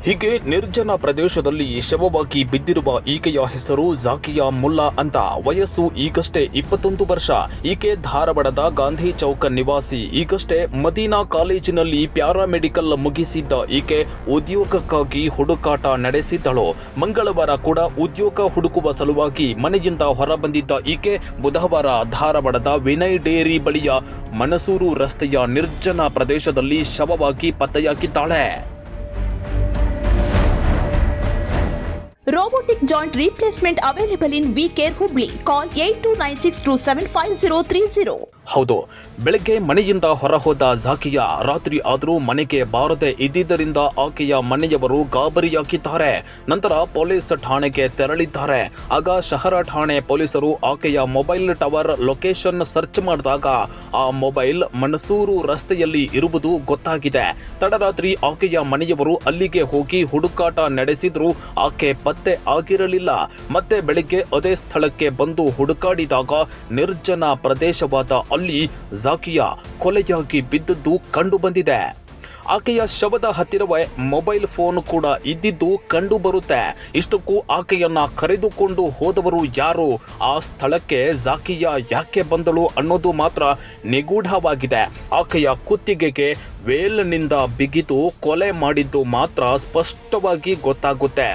ಹೀಗೆ ನಿರ್ಜನ ಪ್ರದೇಶದಲ್ಲಿ ಶವವಾಗಿ ಬಿದ್ದಿರುವ ಈಕೆಯ ಹೆಸರು ಜಾಕಿಯಾ ಮುಲ್ಲಾ ಅಂತ. ವಯಸ್ಸು ಈಗಷ್ಟೇ 21 ವರ್ಷ. ಈಕೆ ಧಾರವಾಡದ ಗಾಂಧಿ ಚೌಕ ನಿವಾಸಿ. ಈಗಷ್ಟೇ ಮದೀನಾ ಕಾಲೇಜಿನಲ್ಲಿ ಪ್ಯಾರಾಮೆಡಿಕಲ್ ಮುಗಿಸಿದ್ದ ಈಕೆ ಉದ್ಯೋಗಕ್ಕಾಗಿ ಹುಡುಕಾಟ ನಡೆಸಿದ್ದಳು. ಮಂಗಳವಾರ ಕೂಡ ಉದ್ಯೋಗ ಹುಡುಕುವ ಸಲುವಾಗಿ ಮನೆಯಿಂದ ಹೊರಬಂದಿದ್ದ ಈಕೆ ಬುಧವಾರ ಧಾರವಾಡದ ವಿನಯ್ ಡೇರಿ ಬಳಿಯ ಮನಸೂರು ರಸ್ತೆಯ ನಿರ್ಜನ ಪ್ರದೇಶದಲ್ಲಿ ಶವವಾಗಿ ಪತ್ತೆಯಾಗಿದ್ದಾಳೆ. Robotic joint replacement available in V-Care Hubli. Call 8296275030. ಹೌದು, ಬೆಳಗ್ಗೆ ಮನೆಯಿಂದ ಹೊರಹೋದ ಜಾಕಿಯಾ ರಾತ್ರಿ ಆದರೂ ಮನೆಗೆ ಬಾರದೆ ಇದ್ದಿದ್ದರಿಂದ ಆಕೆಯ ಮನೆಯವರು ಗಾಬರಿಯಾಗಿದ್ದಾರೆ. ನಂತರ ಪೊಲೀಸ್ ಠಾಣೆಗೆ ತೆರಳಿದ್ದಾರೆ. ಆಗ ಶಹರ ಠಾಣೆ ಪೊಲೀಸರು ಆಕೆಯ ಮೊಬೈಲ್ ಟವರ್ ಲೊಕೇಶನ್ ಸರ್ಚ್ ಮಾಡಿದಾಗ ಆ ಮೊಬೈಲ್ ಮನಸೂರು ರಸ್ತೆಯಲ್ಲಿ ಇರುವುದು ಗೊತ್ತಾಗಿದೆ. ತಡರಾತ್ರಿ ಆಕೆಯ ಮನೆಯವರು ಅಲ್ಲಿಗೆ ಹೋಗಿ ಹುಡುಕಾಟ ನಡೆಸಿದ್ರು. ಆಕೆ ಪತ್ತೆ ಆಗಿರಲಿಲ್ಲ. ಮತ್ತೆ ಬೆಳಿಗ್ಗೆ ಅದೇ ಸ್ಥಳಕ್ಕೆ ಬಂದು ಹುಡುಕಾಡಿದಾಗ ನಿರ್ಜನ ಪ್ರದೇಶವಾದ ಅಲ್ಲಿ ಜಾಕಿಯಾ ಕೊಲೆಯಾಗಿ ಬಿದ್ದದ್ದು ಕಂಡು ಬಂದಿದೆ. ಆಕೆಯ ಶವದ ಹತ್ತಿರವೇ ಮೊಬೈಲ್ ಫೋನ್ ಕೂಡ ಇದ್ದಿದ್ದು ಕಂಡು ಬರುತ್ತೆ. ಇಷ್ಟಕ್ಕೂ ಆಕೆಯನ್ನ ಕರೆದುಕೊಂಡು ಹೋದವರು ಯಾರು, ಆ ಸ್ಥಳಕ್ಕೆ ಜಾಕಿಯಾ ಯಾಕೆ ಬಂದಳು ಅನ್ನೋದು ಮಾತ್ರ ನಿಗೂಢವಾಗಿದೆ. ಆಕೆಯ ಕುತ್ತಿಗೆಗೆ ವೇಲ್ನಿಂದ ಬಿಗಿದು ಕೊಲೆ ಮಾಡಿದ್ದು ಮಾತ್ರ ಸ್ಪಷ್ಟವಾಗಿ ಗೊತ್ತಾಗುತ್ತೆ.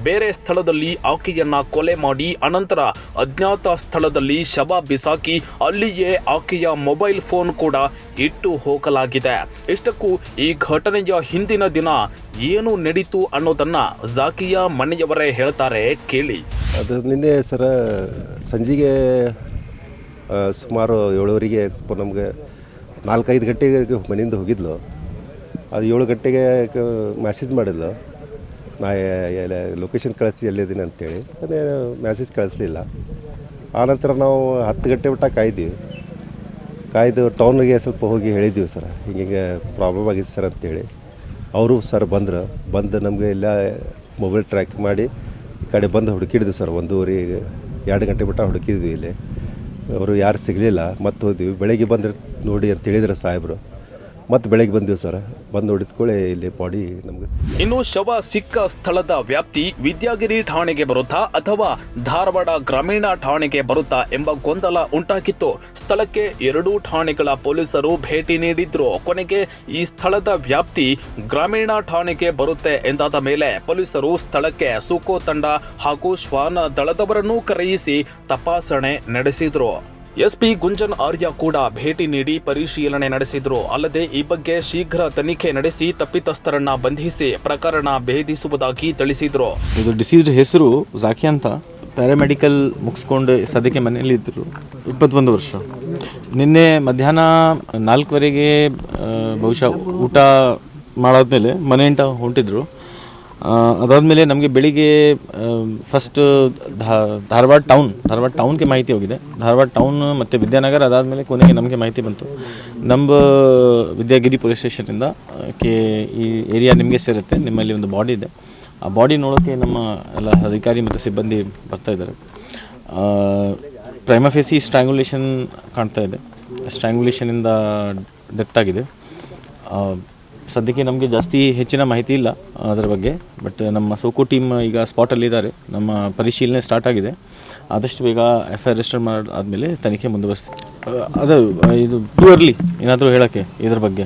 ಬೇರೆ ಸ್ಥಳದಲ್ಲಿ ಆಕೆಯನ್ನ ಕೊಲೆ ಮಾಡಿ ಅನಂತರ ಅಜ್ಞಾತ ಸ್ಥಳದಲ್ಲಿ ಶವ ಬಿಸಾಕಿ ಅಲ್ಲಿಯೇ ಆಕೆಯ ಮೊಬೈಲ್ ಫೋನ್ ಕೂಡ ಇಟ್ಟು ಹೋಗಲಾಗಿದೆ. ಇಷ್ಟಕ್ಕೂ ಈ ಘಟನೆಯ ಹಿಂದಿನ ದಿನ ಏನು ನಡೀತು ಅನ್ನೋದನ್ನ ಜಾಕಿಯಾ ಮನೆಯವರೇ ಹೇಳ್ತಾರೆ, ಕೇಳಿ. ಅದು ನಿನ್ನೆ ಸರ ಸಂಜೆಗೆ ಸುಮಾರು 7:30ಗೆ ನಮಗೆ 4-5 ಗಂಟೆಗೆ ಮನೆಯಿಂದ ಹೋಗಿದ್ಲು. ಅದು 7 ಗಂಟೆಗೆ ಮೆಸೇಜ್ ಮಾಡಿದ್ಲು, ನಾ ಲೊಕೇಶನ್ ಕಳಿಸಿ ಎಲ್ಲಿದ್ದೀನಿ ಅಂತೇಳಿ. ಅದೇ ಮೆಸೇಜ್ ಕಳಿಸ್ಲಿಲ್ಲ. ಆನಂತರ ನಾವು 10 ಗಂಟೆ ಬಿಟ್ಟ ಕಾಯ್ದು ಟೌನ್ಗೆ ಸ್ವಲ್ಪ ಹೋಗಿ ಹೇಳಿದ್ದೀವಿ ಸರ್, ಹಿಂಗೆ ಪ್ರಾಬ್ಲಮ್ ಆಗಿದೆ ಸರ್ ಅಂತೇಳಿ. ಅವರು ಸರ್ ಬಂದು ನಮಗೆ ಎಲ್ಲ ಮೊಬೈಲ್ ಟ್ರ್ಯಾಕ್ ಮಾಡಿ ಈ ಕಡೆ ಬಂದು ಹುಡುಕಿದ್ವಿ ಸರ್. 1-2 ಗಂಟೆ ಬಿಟ್ಟ ಹುಡುಕಿದ್ವಿ ಇಲ್ಲಿ. ಅವರು ಯಾರು ಸಿಗಲಿಲ್ಲ. ಮತ್ತೆ ಹೋದ್ವಿ. ಬೆಳಗ್ಗೆ ಬಂದು ನೋಡಿ ಅಂತ ಹೇಳಿದ್ರು ಸಾಹೇಬರು. ಮತ್ತೆ ಬೆಳಗ್ಗೆ ಬಂದಿವಿ ಸರ್. ಬಂದು ನೋಡಿದ್ಕೊಳ್ಳಿ ಇಲ್ಲಿ ಬಾಡಿ ನಮಗೆ. ಇನ್ನು ಶವ ಸಿಕ್ಕ ಸ್ಥಳದ ವ್ಯಾಪ್ತಿ ವಿದ್ಯಾಗಿರಿ ಠಾಣೆಗೆ ಬರುತ್ತಾ ಅಥವಾ ಧಾರವಾಡ ಗ್ರಾಮೀಣ ಠಾಣೆಗೆ ಬರುತ್ತಾ ಎಂಬ ಗೊಂದಲ ಉಂಟಾಗಿತ್ತು. ಸ್ಥಳಕ್ಕೆ 2 ಠಾಣೆಗಳ ಪೊಲೀಸರು ಭೇಟಿ ನೀಡಿದ್ರು. ಕೊನೆಗೆ ಈ ಸ್ಥಳದ ವ್ಯಾಪ್ತಿ ಗ್ರಾಮೀಣ ಠಾಣೆಗೆ ಬರುತ್ತೆ ಎಂದಾದ ಮೇಲೆ ಪೊಲೀಸರು ಸ್ಥಳಕ್ಕೆ ಸುಕೋ ತಂಡ ಹಾಗೂ ಶ್ವಾನ ದಳದವರನ್ನು ಕರೆಯಿಸಿ ತಪಾಸಣೆ ನಡೆಸಿದ್ರು. ಎಸ್ಪಿ ಗುಂಜನ್ ಆರ್ಯ ಕೂಡ ಭೇಟಿ ನೀಡಿ ಪರಿಶೀಲನೆ ನಡೆಸಿದ್ರು. ಅಲ್ಲದೆ ಈ ಬಗ್ಗೆ ಶೀಘ್ರ ತನಿಖೆ ನಡೆಸಿ ತಪ್ಪಿತಸ್ಥರನ್ನ ಬಂಧಿಸಿ ಪ್ರಕರಣ ಭೇದಿಸುವುದಾಗಿ ತಿಳಿಸಿದ್ರು. ಇದು ಡಿಸೀಸ್ಡ್ ಹೆಸರು ಜಾಕಿ ಅಂತ. ಪ್ಯಾರಾಮೆಡಿಕಲ್ ಮುಗಿಸ್ಕೊಂಡು ಸದ್ಯಕ್ಕೆ ಮನೆಯಲ್ಲಿ ಇದ್ದರು. 21 ವರ್ಷ. ನಿನ್ನೆ ಮಧ್ಯಾಹ್ನ 4:15ಗೆ ಬಹುಶಃ ಊಟ ಮಾಡಾದ್ಮೇಲೆ ಮನೆಯಿಂದ ಹೊಂಟಿದ್ರು. ಅದಾದಮೇಲೆ ನಮಗೆ ಬೆಳಿಗ್ಗೆ ಫಸ್ಟ್ ಧಾರವಾಡ ಟೌನ್ಗೆ ಮಾಹಿತಿ ಹೋಗಿದೆ. ಧಾರವಾಡ ಟೌನ್ ಮತ್ತು ವಿದ್ಯಾನಗರ, ಅದಾದಮೇಲೆ ಕೊನೆಗೆ ನಮಗೆ ಮಾಹಿತಿ ಬಂತು ನಮ್ಮ ವಿದ್ಯಾಗಿರಿ ಪೊಲೀಸ್ ಸ್ಟೇಷನಿಂದ ಈ ಏರಿಯಾ ನಿಮಗೆ ಸೇರುತ್ತೆ, ನಿಮ್ಮಲ್ಲಿ ಒಂದು ಬಾಡಿ ಇದೆ. ಆ ಬಾಡಿ ನೋಡೋಕ್ಕೆ ನಮ್ಮ ಎಲ್ಲ ಅಧಿಕಾರಿ ಮತ್ತು ಸಿಬ್ಬಂದಿ ಬರ್ತಾ ಇದ್ದಾರೆ. ಪ್ರೈಮಾ ಫೇಸಿ ಸ್ಟ್ರ್ಯಾಂಗುಲೇಷನ್ ಕಾಣ್ತಾ ಇದೆ. ಸ್ಟ್ರ್ಯಾಂಗುಲೇಷನಿಂದ ಡೆತ್ ಆಗಿದೆ. ಸದ್ಯಕ್ಕೆ ನಮಗೆ ಜಾಸ್ತಿ ಹೆಚ್ಚಿನ ಮಾಹಿತಿ ಇಲ್ಲ ಅದರ ಬಗ್ಗೆ. ಬಟ್ ನಮ್ಮ ಸೋಕೋ ಟೀಮ್ ಈಗ ಸ್ಪಾಟಲ್ಲಿದ್ದಾರೆ. ನಮ್ಮ ಪರಿಶೀಲನೆ ಸ್ಟಾರ್ಟ್ ಆಗಿದೆ. ಆದಷ್ಟು ಬೇಗ FIR ರಿಜಿಸ್ಟರ್ ಮಾಡಾದ್ಮೇಲೆ ತನಿಖೆ ಮುಂದುವರಿಸಿ. ಇದು ಟೂ ಅರ್ಲಿ ಏನಾದರೂ ಹೇಳೋಕ್ಕೆ ಇದ್ರ ಬಗ್ಗೆ.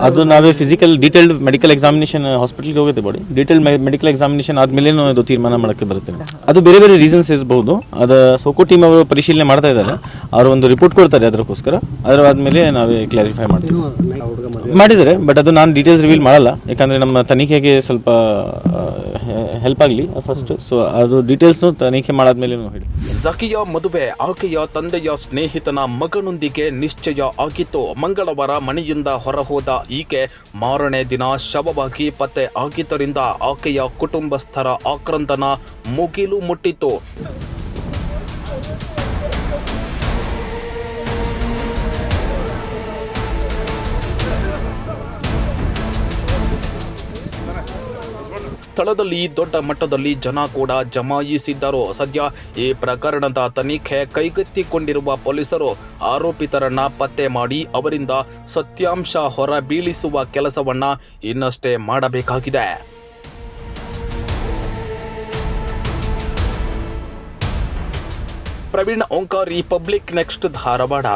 ಅದು ನಾವೇ ಫಿಸಿಕಲ್ ಡೀಟೇಲ್ಡ್ ಮೆಡಿಕಲ್ ಎಕ್ಸಾಮಿನೇಷನ್ ಹಾಸ್ಪಿಟಲ್ಗೆ ಹೋಗುತ್ತೆ. ಬಾಡಿ ಡೀಟೇಲ್ ಮೆಡಿಕಲ್ ಎಕ್ಸಾಮಿನೇಷನ್ ಆದಮೇಲೆ ಅದು ತೀರ್ಮಾನ ಮಾಡೋಕ್ಕೆ ಬರುತ್ತೆ. ಅದು ಬೇರೆ ಬೇರೆ ರೀಸನ್ಸ್ ಇರಬಹುದು. ಅದು ಸೋಕೋ ಟೀಮ್ ಅವರು ಪರಿಶೀಲನೆ ಮಾಡ್ತಾ ಇದ್ದಾರೆ. ಅವರು ಒಂದು ರಿಪೋರ್ಟ್ ಕೊಡ್ತಾರೆ ಅದಕ್ಕೋಸ್ಕರ. ಅದರಾದ್ಮೇಲೆ ನಾವೇ ಕ್ಲಾರಿಫೈ ಮಾಡಿದ್ದಾರೆ. ಬಟ್ ಅದು ನಾನು ಡೀಟೇಲ್ಸ್ ರಿವೀಲ್ ಮಾಡಲ್ಲ, ಯಾಕಂದರೆ ನಮ್ಮ ತನಿಖೆಗೆ ಸ್ವಲ್ಪ ಹೆಲ್ಪ್ ಆಗಲಿ ಫಸ್ಟ್. ಸೊ ಅದು ಡೀಟೇಲ್ಸ್ನು ತನಿಖೆ ಮಾಡಾದ್ಮೇಲೆ ಹೇಳಿ. ಜಾಕಿಯಾ ಮದುವೆ ಆಕೆಯ ತಂದೆಯ ಸ್ನೇಹಿತನ ಮಗನೊಂದಿಗೆ ನಿಶ್ಚಯ ಆಗಿತ್ತು. ಮಂಗಳವಾರ ಮನೆಯಿಂದ ಹೊರಹೋದ ಈಕೆ ಮಾರನೇ ದಿನ ಶವವಾಗಿ ಪತ್ತೆ ಆಗಿದ್ದರಿಂದ ಆಕೆಯ ಕುಟುಂಬಸ್ಥರ ಆಕ್ರಂದನ ಮುಗಿಲು ಮುಟ್ಟಿತ್ತು. ಸ್ಥಳದಲ್ಲಿ ದೊಡ್ಡ ಮಟ್ಟದಲ್ಲಿ ಜನ ಕೂಡ ಜಮಾಯಿಸಿದ್ದರು. ಸದ್ಯ ಈ ಪ್ರಕರಣದ ತನಿಖೆ ಕೈಗೆತ್ತಿಕೊಂಡಿರುವ ಪೊಲೀಸರು ಆರೋಪಿತರನ್ನ ಪತ್ತೆ ಮಾಡಿ ಅವರಿಂದ ಸತ್ಯಾಂಶ ಹೊರಬೀಳಿಸುವ ಕೆಲಸವನ್ನ ಇನ್ನಷ್ಟೇ ಮಾಡಬೇಕಾಗಿದೆ. Praveen Omkari, public next, Dharwad.